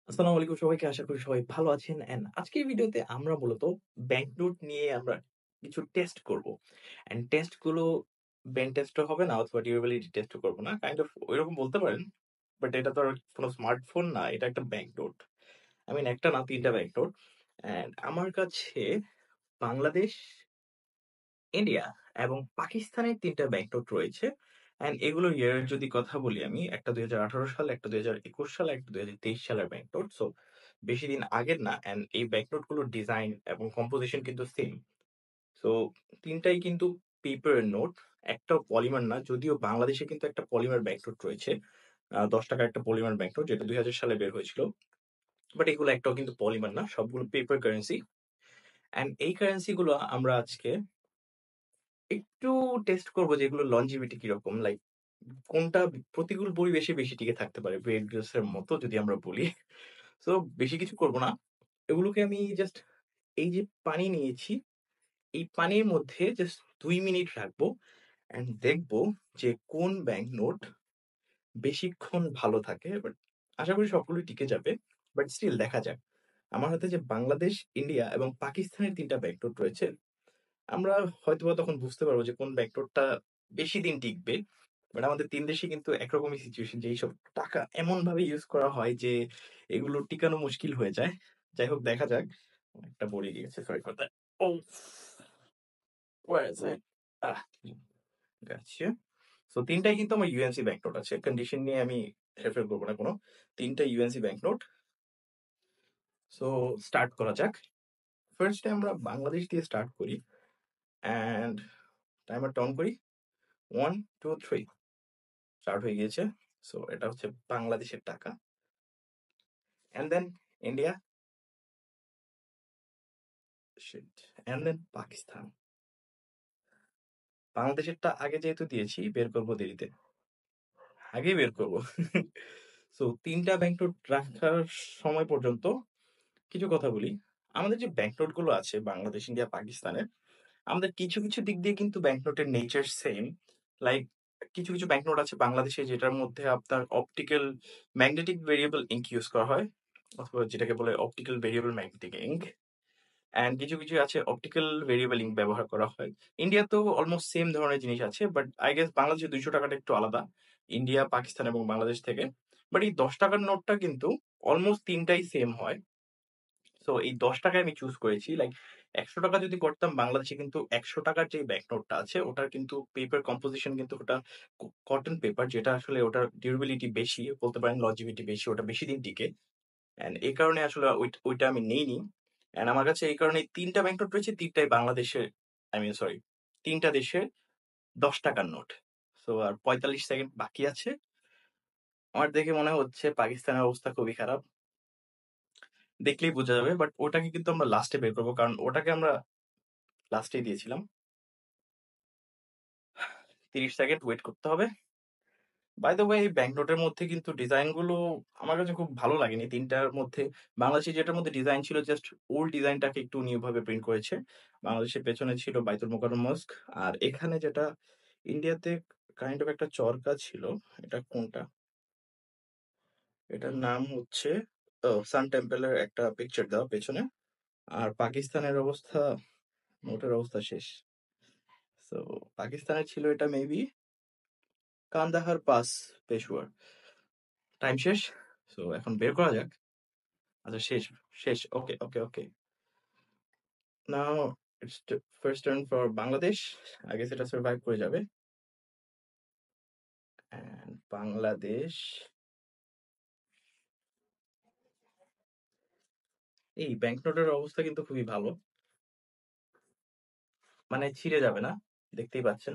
আসসালামু আলাইকুম সবাইকে। আশা করি সবাই ভালো আছেন। আজকের ভিডিওতে আমরা মূলত ব্যাংক নোট নিয়ে আমরা কিছু টেস্ট করব। টেস্ট গুলো ব্যাংক টেস্টও হবে না অথবা ডিউরেবিলিটি টেস্টও করব না। কাইন্ড অফ ঐরকম বলতে পারেন। বাট এটা তো আর কোন স্মার্টফোন না। এটা একটা ব্যাংক নোট। একটা না ৩ টা ব্যাংক নোট। আমার কাছে বাংলাদেশ, ইন্ডিয়া এবং পাকিস্তানের ৩ টা ব্যাংক নোট রয়েছে। এগুলোর ইয়ার এর যদি কথা বলি আমি, একটা ২০১৮ সাল, একটা ২০২১ সাল, একটা ২০২৩ সালের ব্যাংক নোট। সো বেশি দিন আগের না। এই ব্যাংক নোট গুলোর ডিজাইন এবং কম্পোজিশন কিন্তু সেম। সো ৩ টাই কিন্তু পেপারের নোট। একটাও পলিমার না। যদিও বাংলাদেশে কিন্তু একটা পলিমার ব্যাংক নোট রয়েছে। ৳১০ একটা পলিমার ব্যাংক নোট যেটা ২০০০ সালে বের হয়েছিল। বাট এগুলো একটাও কিন্তু পলিমার না। সবগুলো পেপার কারেন্সি। এই কারেন্সি গুলো আমরা আজকে একটু টেস্ট করব যে এগুলোর longevity কিরকম। লাইক কোনটা প্রতিকূল পরিবেশে বেশি টিকে থাকতে পারে। ব্রেড গ্রেস এর মতো যদি আমরা বলি। সো বেশি কিছু করব না। এগুলোকে আমি জাস্ট এই যে পানি নিয়েছি, এই পানির মধ্যে জাস্ট ২ মিনিট রাখবো দেখব যে কোন ব্যাংক নোট বেশিক্ষণ ভালো থাকে। বাট আশা করি সবগুলোই টিকে যাবে। বাট স্টিল দেখা যাক। আমার হাতে যে বাংলাদেশ, ইন্ডিয়া এবং পাকিস্তানের ৩ টা ব্যাংক নোট রয়েছে, আমরা হয়তোবা তখন বুঝতে পারবো যে কোন ব্যাংক নোটটা বেশি দিন টিকবে। বাট আমাদের ৩ দেশেই কিন্তু একরকমই সিচুয়েশন যে এইসব টাকা এমনভাবে ইউজ করা হয় যে এগুলো টিকানো মুশকিল হয়ে যায়। যাই হোক দেখা যাক। একটা পড়ে গিয়েছে। Sorry for that. Oh! Where is it? আহ! গেছে। সো ৩ টাই কিন্তু আমার ইউএনসি ব্যাংক নোট আছে। কন্ডিশন নিয়ে আমি হেরফের করব না কোন। ৩ টা UNC bank note. So start করা যাক। ফার্স্ট এ আমরা বাংলাদেশ দিয়ে স্টার্ট করি। অ্যান্ড টাইমারটা অন করি। 1, 2, 3 স্টার্ট হয়ে গিয়েছে। সো এটা হচ্ছে বাংলাদেশের টাকা। And then India, shit, and then Pakistan. বাংলাদেশেরটা আগে যেহেতু দিয়েছি, বের করব দেরিতে। আগেই বের করব। সো ৩ টা ব্যাংক নোট রাখার সময় পর্যন্ত কিছু কথা বলি। আমাদের যে ব্যাংক নোট গুলো আছে বাংলাদেশ, ইন্ডিয়া, পাকিস্তানের, আমাদের কিছু দিক দিয়ে কিন্তু ব্যাংক নোটের নেচার সেম। লাইক কিছু ব্যাংক নোট আছে বাংলাদেশে যেটার মধ্যে আপনার optical magnetic variable ink use করা হয়। অথবা যেটাকে বলে অপটিক্যাল ভেরিয়েবল ম্যাগনেটিক ইঙ্ক। কিছু আছে অপটিক্যাল ভেরিয়েবল ইঙ্ক ব্যবহার করা হয়। ইন্ডিয়াতেও অলমোস্ট সেম ধরনের জিনিস আছে। বাট আই গেস বাংলাদেশের ৳২০০ টা একটু আলাদা। ইন্ডিয়া, পাকিস্তান এবং বাংলাদেশ থেকে। বাট এই ৳১০ র নোটটা কিন্তু অলমোস্ট ৩ টাই সেম হয়। সো এই ৳১০ আমি চুজ করেছি। লাইক ৳১০০ যদি করতাম বাংলাদেশে কিন্তু ৳১০০ যে ব্যাংক নোটটা আছে ওটার কিন্তু পেপার কম্পোজিশন কিন্তু ওটা কটন পেপার যেটা আসলে ওটার ডিউরেবিলিটি বেশি। বলতে পারেন longevity বেশি। ওটা বেশি দিন টিকে। এই কারণে আসলে ওইটা আমি নেইনি। আমার কাছে এই কারণে ৩ টা ব্যাংক নোট রয়েছে। ৩ টাই বাংলাদেশের, আই মিন সরি, ৩ টা দেশের ৳১০ র নোট। সো আর ৪৫ সেকেন্ড বাকি আছে। আমার দেখে মনে হচ্ছে পাকিস্তানের অবস্থা খুবই খারাপ। দেখলেই বোঝা যাবে। বাট ওটাকে কিন্তু আমরা লাস্টে বের করব। কারণ ওটাকে আমরা লাস্টেই দিয়েছিলাম। ৩০ সেকেন্ড ওয়েট করতে হবে। বাই দ্য ওয়ে এই ব্যাংক নোটের মধ্যে কিন্তু ডিজাইন গুলো আমার কাছে খুব ভালো লাগেনি। ৩ টার মধ্যে বাংলাদেশে যেটার মধ্যে ডিজাইন ছিল জাস্ট ওল্ড ডিজাইনটাকে একটু নিউ ভাবে প্রিন্ট করেছে। বাংলাদেশের পেছনে ছিল বাইতুল মোকাররম মস্ক। আর এখানে যেটা ইন্ডিয়াতে কাইন্ড অফ একটা চরকা ছিল। এটা কোনটা? এটার নাম হচ্ছে সান টেম্পলের একটা পিকচার দেওয়া পেছনে। আর পাকিস্তানের অবস্থা, নোটের অবস্থা শেষ। সো পাকিস্তানের ছিল এটা maybe Kandahar pass, Peshawar. Time শেষ। সো এখন বের করা যাক। আচ্ছা শেষ। Okay. Now it's first turn for Bangladesh. I guess এটা সার্ভাইভ করে যাবে। বাংলাদেশ, এই ব্যাংক নোটের অবস্থা কিন্তু খুবই ভালো। মানে ছিঁড়ে যাবে না। দেখতেই পাচ্ছেন।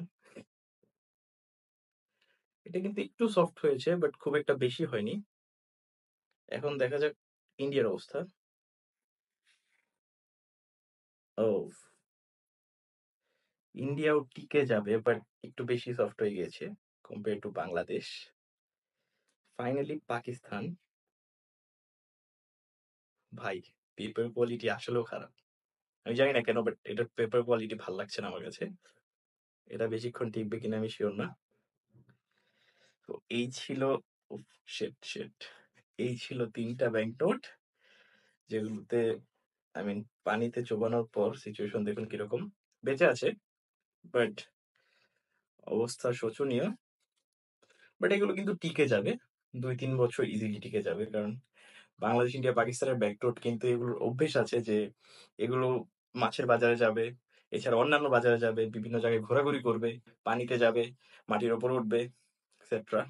এটা কিন্তু একটু সফট হয়েছে বাট খুব একটা বেশি হয়নি। এখন দেখা যাক ইন্ডিয়ার অবস্থা। ও, ইন্ডিয়াও টিকে যাবে বাট একটু বেশি সফট হয়ে গিয়েছে compare to Bangladesh. Finally Pakistan. ভাই, পেপার কোয়ালিটি আসলেও খারাপ। আমি জানি না কেন বাট এটার পেপার কোয়ালিটি ভাল লাগছে না আমার কাছে। এটা বেশিক্ষণ টিকবে কিনা আমি সিওর না। তো এই ছিল, উফ, শিট। এই ছিল ৩ টা ব্যাংক নোট যেগুলোতে আই মিন পানিতে চোবানোর পর সিচুয়েশন দেখুন কিরকম। বেঁচে আছে বাট অবস্থা শোচনীয়। বাট এগুলো কিন্তু টিকে যাবে। ২-৩ বছর ইজিলি টিকে যাবে। কারণ বাংলাদেশ, ইন্ডিয়া, পাকিস্তানের ব্যাংক নোট কিন্তু এগুলোর অভ্যেস আছে যে এগুলো মাছের বাজারে যাবে, এছাড়া অন্যান্য বাজারে যাবে, বিভিন্ন জায়গায় ঘোরাঘুরি করবে, পানিতে যাবে, মাটির উপরে উঠবে এটসেট্রা।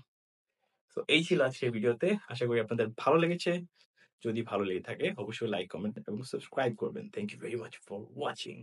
সো এই ছিল আজকের ভিডিওতে। আশা করি আপনাদের ভালো লেগেছে। যদি ভালো লেগে থাকে অবশ্যই লাইক, কমেন্ট এবং সাবস্ক্রাইব করবেন। Thank you very much for watching.